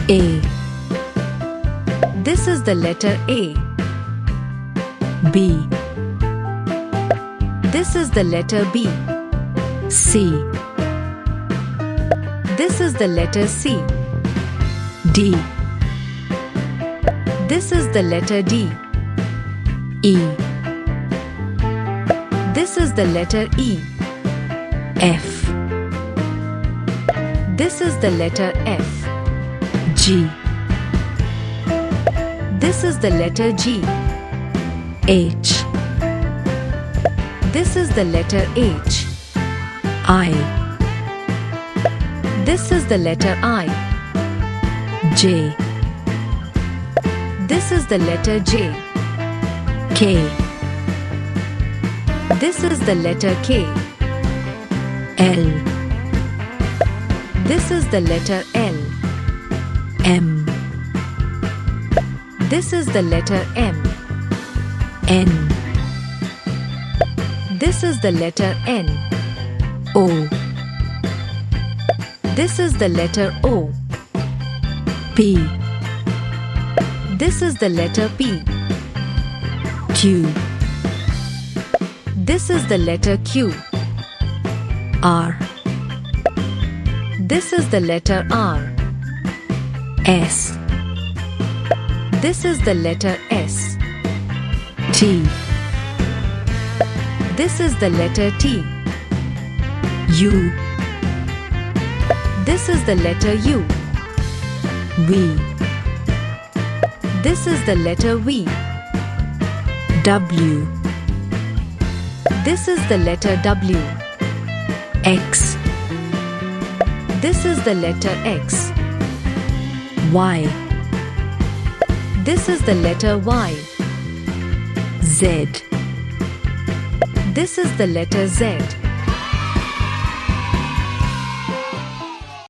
A. This is the letter A. B. This is the letter B. C. This is the letter C. D. This is the letter D. E. This is the letter E. F. This is the letter F. G. This is the letter G. H. This is the letter H. I. This is the letter I. J. This is the letter J. K. This is the letter K. L. This is the letter L. M. This is the letter M. N. This is the letter N. O. This is the letter O. P. This is the letter P. Q. This is the letter Q. R. This is the letter R. S. This is the letter S. T. This is the letter T. U. This is the letter U. V. This is the letter V. W. This is the letter W. X. This is the letter X. Y. This is the letter Y. Z. This is the letter Z.